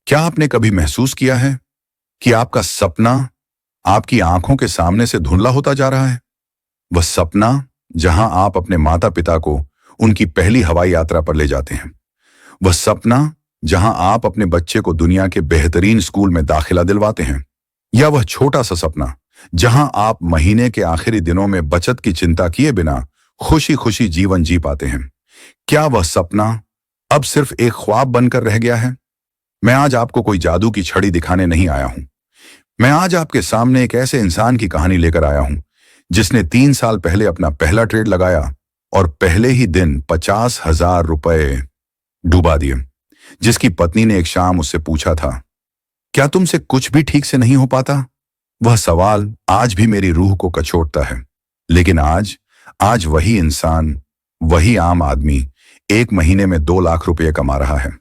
क्या आपने कभी महसूस किया है कि आपका सपना आपकी आंखों के सामने से धुंधला होता जा रहा है? वह सपना जहां आप अपने माता पिता को उनकी पहली हवाई यात्रा पर ले जाते हैं। वह सपना जहां आप अपने बच्चे को दुनिया के बेहतरीन स्कूल में दाखिला दिलवाते हैं। या वह छोटा सा सपना जहां आप महीने के आखिरी दिनों में बचत की चिंता किए बिना खुशी खुशी जीवन जी पाते हैं। क्या वह सपना अब सिर्फ एक ख्वाब बनकर रह गया है? मैं आज आपको कोई जादू की छड़ी दिखाने नहीं आया हूं। मैं आज आपके सामने एक ऐसे इंसान की कहानी लेकर आया हूं जिसने 3 साल पहले अपना पहला ट्रेड लगाया और पहले ही दिन 50,000 रुपए डुबा दिए। जिसकी पत्नी ने एक शाम उससे पूछा था, क्या तुमसे कुछ भी ठीक से नहीं हो पाता? वह सवाल आज भी मेरी रूह को कचोटता है। लेकिन आज वही इंसान, वही आम आदमी 1 महीने में 2 लाख रुपए कमा रहा है।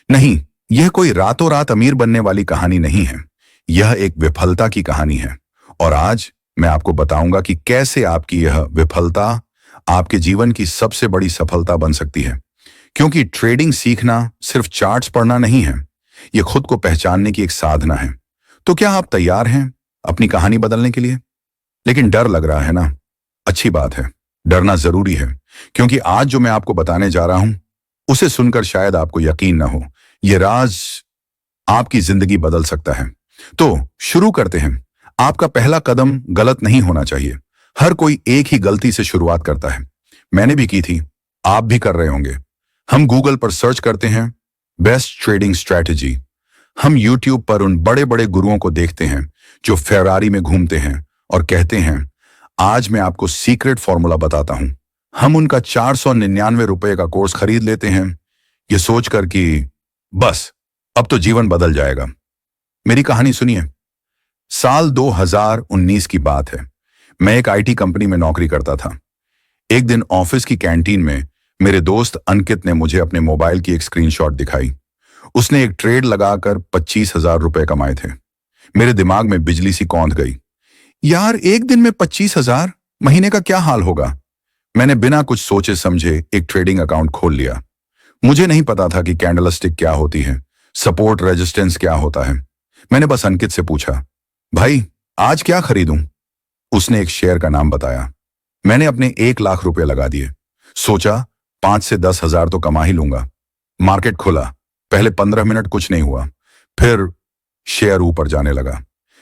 नहीं, यह कोई रातों रात अमीर बनने वाली कहानी नहीं है। यह एक विफलता की कहानी है। और आज मैं आपको बताऊंगा कि कैसे आपकी यह विफलता आपके जीवन की सबसे बड़ी सफलता बन सकती है। क्योंकि ट्रेडिंग सीखना सिर्फ चार्ट्स पढ़ना नहीं है, यह खुद को पहचानने की एक साधना है। तो क्या आप तैयार हैं अपनी कहानी बदलने के लिए? लेकिन डर लग रहा है ना? अच्छी बात है, डरना जरूरी है। क्योंकि आज जो मैं आपको बताने जा रहा हूं उसे सुनकर शायद आपको यकीन ना हो, यह राज आपकी जिंदगी बदल सकता है। तो शुरू करते हैं। आपका पहला कदम गलत नहीं होना चाहिए। हर कोई एक ही गलती से शुरुआत करता है। मैंने भी की थी, आप भी कर रहे होंगे। हम गूगल पर सर्च करते हैं बेस्ट ट्रेडिंग स्ट्रैटेजी। हम यूट्यूब पर उन बड़े बड़े गुरुओं को देखते हैं जो फेरारी में घूमते हैं और कहते हैं, आज मैं आपको सीक्रेट फॉर्मूला बताता हूं। हम उनका 499 रुपए का कोर्स खरीद लेते हैं, यह सोचकर कि बस अब तो जीवन बदल जाएगा। मेरी कहानी सुनिए। साल 2019 की बात है। मैं एक आईटी कंपनी में नौकरी करता था। एक दिन ऑफिस की कैंटीन में मेरे दोस्त अंकित ने मुझे अपने मोबाइल की एक स्क्रीनशॉट दिखाई। उसने एक ट्रेड लगाकर 25,000 रुपए कमाए थे। मेरे दिमाग में बिजली सी कौंध गई। यार, एक दिन में 25,000, महीने का क्या हाल होगा? मैंने बिना कुछ सोचे समझे एक ट्रेडिंग अकाउंट खोल लिया। मुझे नहीं पता था कि कैंडलस्टिक क्या होती है, सपोर्ट रेजिस्टेंस क्या होता है। मैंने बस अंकित से पूछा, भाई आज क्या खरीदूं? उसने एक शेयर का नाम बताया। मैंने अपने 1 लाख रुपए लगा दिए। सोचा 5 से 10,000 तो कमा ही लूंगा। मार्केट खुला। पहले 15 मिनट कुछ नहीं हुआ, फिर शेयर ऊपर जाने लगा।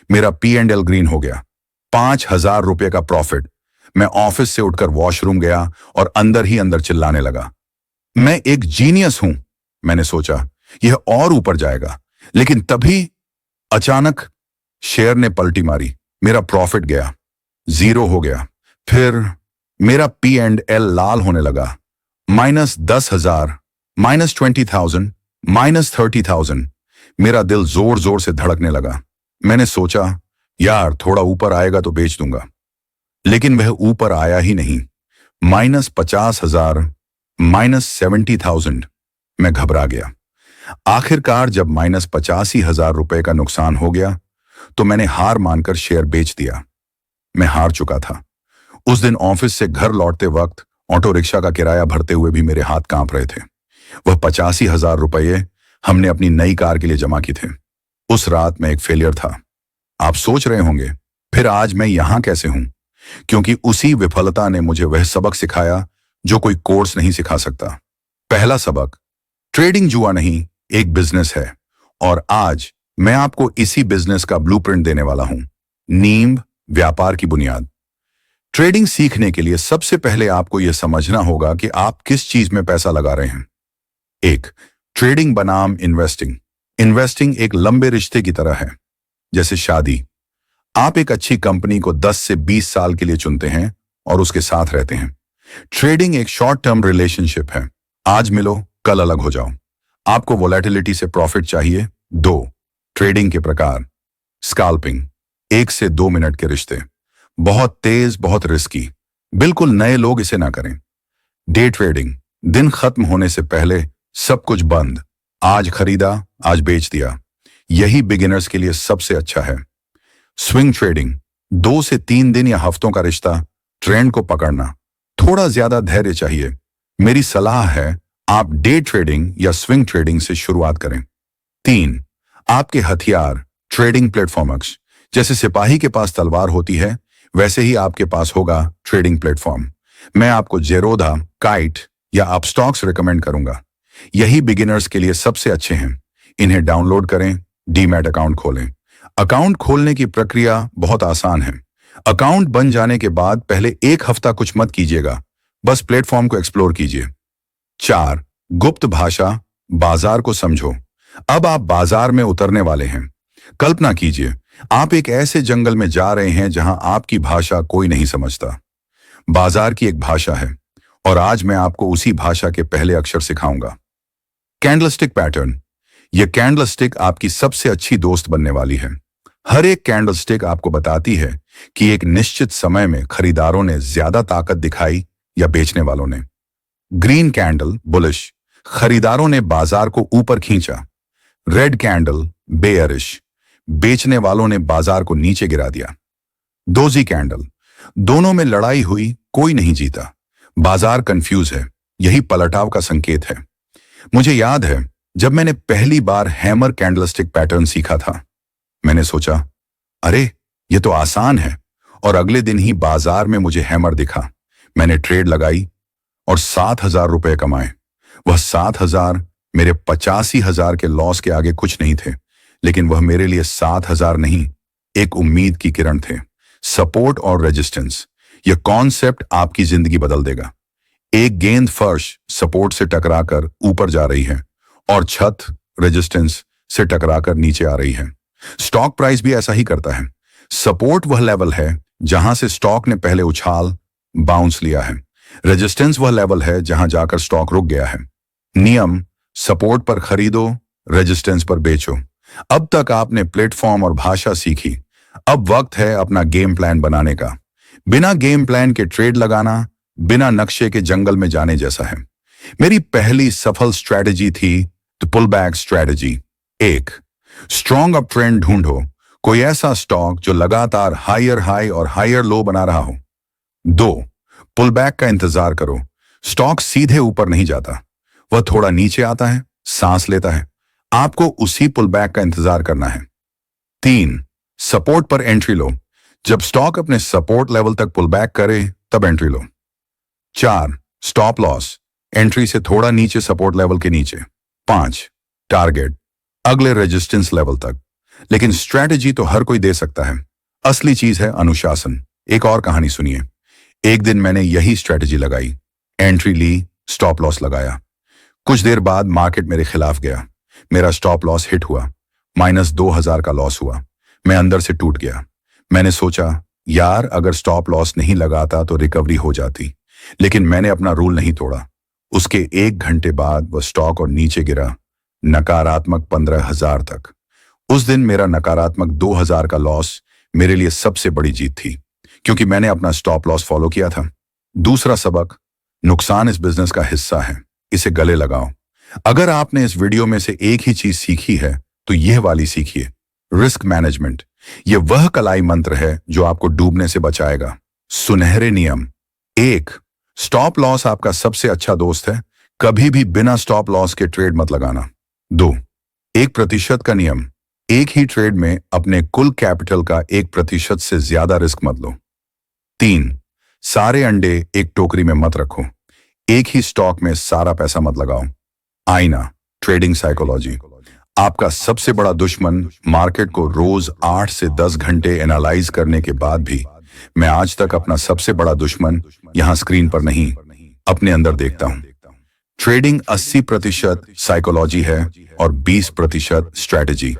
मेरा P&L ग्रीन हो गया। 5,000 रुपए का प्रॉफिट। मैं ऑफिस से उठकर वॉशरूम गया और अंदर ही अंदर चिल्लाने लगा, मैं एक जीनियस हूं। मैंने सोचा यह और ऊपर जाएगा, लेकिन तभी अचानक शेयर ने पलटी मारी। मेरा प्रॉफिट गया, 0 हो गया। फिर मेरा P&L लाल होने लगा। -10,000, -20,000, -30,000। मेरा दिल जोर जोर से धड़कने लगा। मैंने सोचा, यार थोड़ा ऊपर आएगा तो बेच दूंगा। लेकिन वह ऊपर आया ही नहीं। -50,000, -70,000। मैं घबरा गया। आखिरकार जब -85,000 रुपए का नुकसान हो गया तो मैंने हार मानकर शेयर बेच दिया। मैं हार चुका था। उस दिन ऑफिस से घर लौटते वक्त ऑटो रिक्शा का किराया भरते हुए भी मेरे हाथ कांप रहे थे। वह 85,000 रुपये हमने अपनी नई कार के लिए जमा किए थे। उस रात मैं एक फेलियर था। आप सोच रहे होंगे, फिर आज मैं यहां कैसे हूं? क्योंकि उसी विफलता ने मुझे वह सबक सिखाया जो कोई कोर्स नहीं सिखा सकता। पहला सबक, ट्रेडिंग जुआ नहीं, एक बिजनेस है। और आज मैं आपको इसी बिजनेस का ब्लूप्रिंट देने वाला हूं। नींव, व्यापार की बुनियाद। ट्रेडिंग सीखने के लिए सबसे पहले आपको यह समझना होगा कि आप किस चीज में पैसा लगा रहे हैं। 1. ट्रेडिंग बनाम इन्वेस्टिंग। इन्वेस्टिंग एक लंबे रिश्ते की तरह है, जैसे शादी। आप एक अच्छी कंपनी को 10 से 20 साल के लिए चुनते हैं और उसके साथ रहते हैं। ट्रेडिंग एक शॉर्ट टर्म रिलेशनशिप है। आज मिलो, कल अलग हो जाओ। आपको वोलेटिलिटी से प्रॉफिट चाहिए। 2. ट्रेडिंग के प्रकार। स्कैल्पिंग, 1 से 2 मिनट के रिश्ते, बहुत तेज, बहुत रिस्की, बिल्कुल नए लोग इसे ना करें। डे ट्रेडिंग, दिन खत्म होने से पहले सब कुछ बंद, आज खरीदा आज बेच दिया। यही बिगिनर्स के लिए सबसे अच्छा है। स्विंग ट्रेडिंग, 2 से 3 दिन या हफ्तों का रिश्ता, ट्रेंड को पकड़ना, थोड़ा ज्यादा धैर्य चाहिए। मेरी सलाह है आप डे ट्रेडिंग या स्विंग ट्रेडिंग से शुरुआत करें। 3. आपके हथियार ट्रेडिंग प्लेटफॉर्म्स, जैसे सिपाही के पास तलवार होती है वैसे ही आपके पास होगा ट्रेडिंग प्लेटफॉर्म। मैं आपको जेरोधा, काइट या अपस्टॉक्स रिकमेंड करूंगा। यही बिगिनर्स के लिए सबसे अच्छे हैं। इन्हें डाउनलोड करें, डीमैट अकाउंट खोलें। अकाउंट खोलने की प्रक्रिया बहुत आसान है। अकाउंट बन जाने के बाद पहले एक हफ्ता कुछ मत कीजिएगा, बस प्लेटफॉर्म को एक्सप्लोर कीजिए। 4, गुप्त भाषा, बाजार को समझो। अब आप बाजार में उतरने वाले हैं। कल्पना कीजिए, आप एक ऐसे जंगल में जा रहे हैं जहां आपकी भाषा कोई नहीं समझता। बाजार की एक भाषा है और आज मैं आपको उसी भाषा के पहले अक्षर सिखाऊंगा। Candlestick pattern. यह कैंडलस्टिक आपकी सबसे अच्छी दोस्त बनने वाली है। हर एक कैंडलस्टिक आपको बताती है कि एक निश्चित समय में खरीदारों ने ज्यादा ताकत दिखाई या बेचने वालों ने। ग्रीन कैंडल बुलिश, खरीदारों ने बाजार को ऊपर खींचा। रेड कैंडल बेयरिश, बेचने वालों ने बाजार को नीचे गिरा दिया। डोजी कैंडल, दोनों में लड़ाई हुई, कोई नहीं जीता, बाजार कंफ्यूज है। यही पलटाव का संकेत है। मुझे याद है जब मैंने पहली बार हैमर कैंडलस्टिक पैटर्न सीखा था, मैंने सोचा, अरे ये तो आसान है, और अगले दिन ही बाजार में मुझे हैमर दिखा। मैंने ट्रेड लगाई और 7,000 रुपए कमाए। वह 7,000 मेरे 85,000 के लॉस के आगे कुछ नहीं थे, लेकिन वह मेरे लिए 7,000 नहीं, एक उम्मीद की किरण थे। सपोर्ट और रेजिस्टेंस, यह कॉन्सेप्ट आपकी जिंदगी बदल देगा। एक गेंद फर्श सपोर्ट से टकराकर ऊपर जा रही है और छत रेजिस्टेंस से टकराकर नीचे आ रही है। स्टॉक प्राइस भी ऐसा ही करता है। सपोर्ट वह लेवल है जहां से स्टॉक ने पहले उछाल बाउंस लिया है। रेजिस्टेंस वह लेवल है जहां जाकर स्टॉक रुक गया है। नियम, सपोर्ट पर खरीदो, रेजिस्टेंस पर बेचो। अब तक आपने प्लेटफॉर्म और भाषा सीखी, अब वक्त है अपना गेम प्लान बनाने का। बिना गेम प्लान के ट्रेड लगाना बिना नक्शे के जंगल में जाने जैसा है। मेरी पहली सफल स्ट्रेटजी थी the pull back strategy. 1, strong up trend ढूंढो, कोई ऐसा स्टॉक जो लगातार हायर हाई और हायर लो बना रहा हो। 2, पुल बैक का इंतजार करो, स्टॉक सीधे ऊपर नहीं जाता, वह थोड़ा नीचे आता है, सांस लेता है, आपको उसी पुल बैक का इंतजार करना है। 3, सपोर्ट पर एंट्री लो, जब स्टॉक अपने सपोर्ट लेवल तक पुल बैक करे तब एंट्री लो। 4, स्टॉप लॉस, एंट्री से थोड़ा नीचे सपोर्ट लेवल के नीचे। 5, टारगेट, अगले रेजिस्टेंस लेवल तक। लेकिन स्ट्रेटजी तो हर कोई दे सकता है, असली चीज है अनुशासन। एक और कहानी सुनिए। एक दिन मैंने यही स्ट्रेटजी लगाई, एंट्री ली, स्टॉप लॉस लगाया। कुछ देर बाद मार्केट मेरे खिलाफ गया, मेरा स्टॉप लॉस हिट हुआ, -2,000 का लॉस हुआ। मैं अंदर से टूट गया। मैंने सोचा, यार अगर स्टॉप लॉस नहीं लगाता तो रिकवरी हो जाती, लेकिन मैंने अपना रूल नहीं तोड़ा। उसके 1 घंटे बाद वह स्टॉक और नीचे गिरा, नकारात्मक 15,000 तक। उस दिन मेरा नकारात्मक 2,000 का लॉस मेरे लिए सबसे बड़ी जीत थी, क्योंकि मैंने अपना स्टॉप लॉस फॉलो किया था। दूसरा सबक, नुकसान इस बिजनेस का हिस्सा है, इसे गले लगाओ। अगर आपने इस वीडियो में से एक ही चीज सीखी है तो यह वाली सीखिए, रिस्क मैनेजमेंट। यह वह कलाई मंत्र है जो आपको डूबने से बचाएगा। सुनहरे नियम। 1, स्टॉप लॉस आपका सबसे अच्छा दोस्त है, कभी भी बिना स्टॉप लॉस के ट्रेड मत लगाना। 2, 1% का नियम, एक ही ट्रेड में अपने कुल कैपिटल का 1% से ज्यादा रिस्क मत लो। 3, सारे अंडे एक टोकरी में मत रखो, एक ही स्टॉक में सारा पैसा मत लगाओ। आईना, ट्रेडिंग साइकोलॉजी। आपका सबसे बड़ा दुश्मन मार्केट को रोज 8 से 10 घंटे एनालाइज करने के बाद भी मैं आज तक अपना सबसे बड़ा दुश्मन यहां स्क्रीन पर नहीं, अपने अंदर देखता हूं। ट्रेडिंग 80% साइकोलॉजी है और 20% स्ट्रेटजी।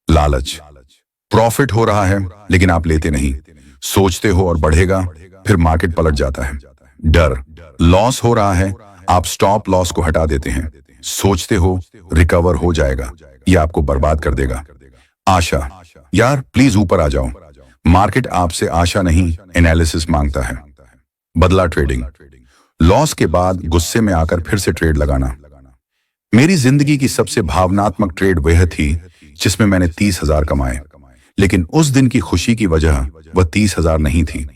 लालच, प्रॉफिट हो रहा है लेकिन आप लेते नहीं, सोचते हो और बढ़ेगा, फिर मार्केट पलट जाता है। डर, लॉस हो रहा है, आप स्टॉप लॉस को हटा देते हैं, सोचते हो रिकवर हो जाएगा, यह आपको बर्बाद कर देगा। आशा, यार प्लीज ऊपर आ जाओ, मार्केट आपसे आशा नहीं एनालिसिस मांगता है। बदला ट्रेडिंग, लॉस के बाद गुस्से में आकर फिर से ट्रेड लगाना। मेरी जिंदगी की सबसे भावनात्मक ट्रेड वह थी जिसमें मैंने 30,000 कमाए, लेकिन उस दिन की खुशी की वजह वह 30,000 नहीं थी।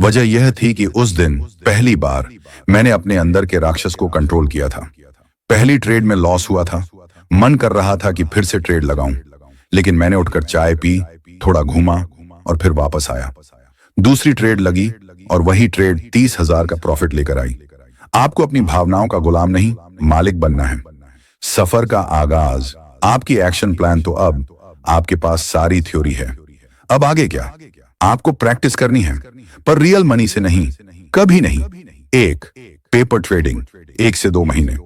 वजह यह थी कि उस दिन पहली बार मैंने अपने अंदर के राक्षस को कंट्रोल किया था। पहली ट्रेड में लॉस हुआ था, मन कर रहा था कि फिर से ट्रेड लगाऊं, लेकिन मैंने उठकर चाय पी, थोड़ा घूमा और फिर वापस आया। दूसरी ट्रेड लगी और वही ट्रेड 30,000 का प्रॉफिट लेकर आई। आपको अपनी भावनाओं का गुलाम नहीं, मालिक बनना है। सफर का आगाज, आपकी एक्शन प्लान तो अब आपके पास सारी थ्योरी है। अब आगे क्या? आपको प्रैक्टिस करनी है, पर रियल मनी से नहीं, कभी नहीं। एक, पेपर ट्रेडिंग, 1 से 2 महीने।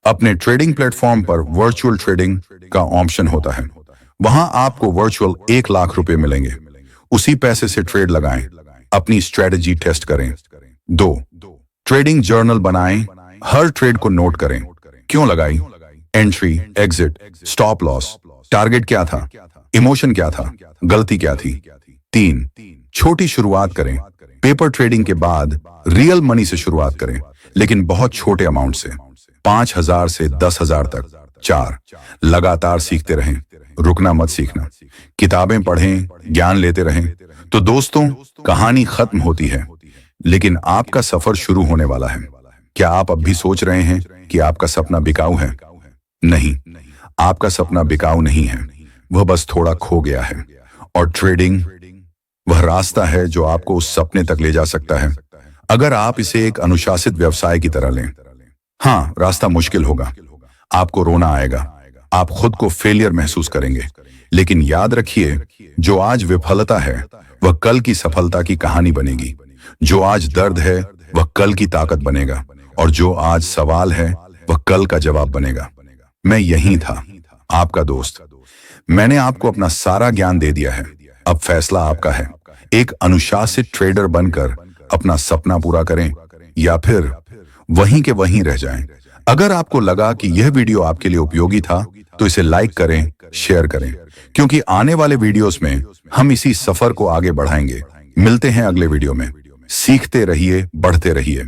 अपने ट्रेडिंग प्लेटफॉर्म पर वर्चुअल ट्रेडिंग का ऑप्शन होता है। वहां आपको वर्चुअल 1 लाख रुपए मिलेंगे। उसी पैसे से ट्रेड लगाएं, अपनी स्ट्रेटजी टेस्ट करें। 2, ट्रेडिंग जर्नल बनाएं, हर ट्रेड को नोट करें। क्यों लगाई? Entry, exit, stop loss, target क्या था, इमोशन क्या था, गलती क्या थी। 3, छोटी शुरुआत करें। पेपर ट्रेडिंग के बाद रियल मनी से शुरुआत करें, लेकिन बहुत छोटे अमाउंट से, 5,000 से 10,000 तक। 4, लगातार सीखते रहें, रुकना मत सीखना। किताबें पढ़ें, ज्ञान लेते रहें। तो दोस्तों, कहानी खत्म होती है, लेकिन आपका सफर शुरू होने वाला है। क्या आप अब भी सोच रहे हैं कि आपका सपना बिकाऊ है? नहीं, आपका सपना बिकाऊ नहीं है, वह बस थोड़ा खो गया है। और ट्रेडिंग वह रास्ता है जो आपको उस सपने तक ले जा सकता है, अगर आप इसे एक अनुशासित व्यवसाय की तरह लें। हाँ, रास्ता मुश्किल होगा, आपको रोना आएगा, आप खुद को फेलियर महसूस करेंगे, लेकिन याद रखिए, जो आज विफलता है वह कल की सफलता की कहानी बनेगी। जो आज दर्द है वह कल की ताकत बनेगा, और जो आज सवाल है वह कल का जवाब बनेगा। मैं यही था, आपका दोस्त। मैंने आपको अपना सारा ज्ञान दे दिया है, अब फैसला आपका है। एक अनुशासित ट्रेडर बनकर अपना सपना पूरा करें, या फिर वहीं के वहीं रह जाएं। अगर आपको लगा कि यह वीडियो आपके लिए उपयोगी था, तो इसे लाइक करें, शेयर करें, क्योंकि आने वाले वीडियोस में हम इसी सफर को आगे बढ़ाएंगे। मिलते हैं अगले वीडियो में। सीखते रहिए, बढ़ते रहिए।